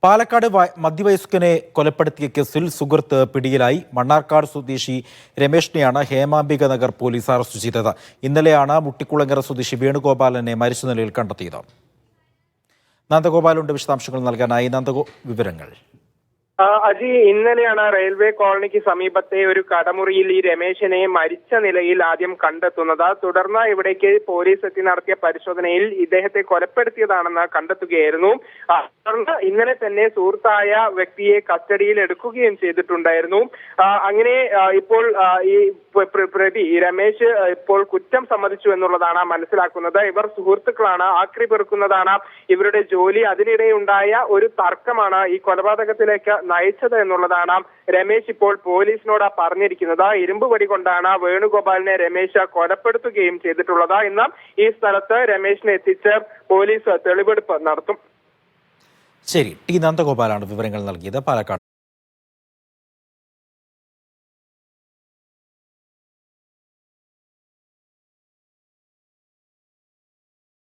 പാലക്കാട് മധ്യവയസ്കനെ കൊലപ്പെടുത്തിയ കേസിൽ സുഹൃത്ത് പിടിയിലായി. മണ്ണാർക്കാട് സ്വദേശി രമേഷിനെയാണ് ഹേമാംബിക നഗർ പോലീസ് അറസ്റ്റ് ചെയ്തത്. ഇന്നലെയാണ് മുട്ടിക്കുളങ്ങര സ്വദേശി വേണുഗോപാലനെ മരിച്ച നിലയിൽ കണ്ടെത്തിയത്. നന്ദഗോപാലുണ്ട് വിശദാംശങ്ങൾ നൽകാനായി. വിവരങ്ങൾ. അജി, ഇന്നലെയാണ് റെയിൽവേ കോളനിക്ക് സമീപത്തെ ഒരു കടമുറിയിൽ ഈ രമേശിനെ മരിച്ച നിലയിൽ ആദ്യം കണ്ടെത്തുന്നത്. തുടർന്ന് ഇവിടേക്ക് പോലീസ് എത്തി നടത്തിയ പരിശോധനയിൽ ഇദ്ദേഹത്തെ കൊലപ്പെടുത്തിയതാണെന്ന് കണ്ടെത്തുകയായിരുന്നു. തുടർന്ന് ഇന്നലെ തന്നെ സുഹൃത്തായ വ്യക്തിയെ കസ്റ്റഡിയിൽ എടുക്കുകയും ചെയ്തിട്ടുണ്ടായിരുന്നു. അങ്ങനെ ഇപ്പോൾ ഈ പ്രതി രമേശ് ഇപ്പോൾ കുറ്റം സമ്മതിച്ചു എന്നുള്ളതാണ് മനസ്സിലാക്കുന്നത്. ഇവർ സുഹൃത്തുക്കളാണ്, ആക്രി പെറുക്കുന്നതാണ് ഇവരുടെ ജോലി. അതിനിടെയുണ്ടായ ഒരു തർക്കമാണ് ഈ കൊലപാതകത്തിലേക്ക് നയിച്ചത് എന്നുള്ളതാണ് രമേശ് ഇപ്പോൾ പോലീസിനോട് പറഞ്ഞിരിക്കുന്നത്. ഇരുമ്പ് വടി കൊണ്ടാണ് വേണുഗോപാലിനെ രമേശ് കൊലപ്പെടുത്തുകയും ചെയ്തിട്ടുള്ളത്. ഇന്ന് ഈ സ്ഥലത്ത് രമേശിനെ എത്തിച്ച് പോലീസ് തെളിവെടുപ്പ് നടത്തും. ശരി, ടി നന്ദഗോപാലാണ് വിവരങ്ങൾ നൽകിയത് പാലക്കാട്.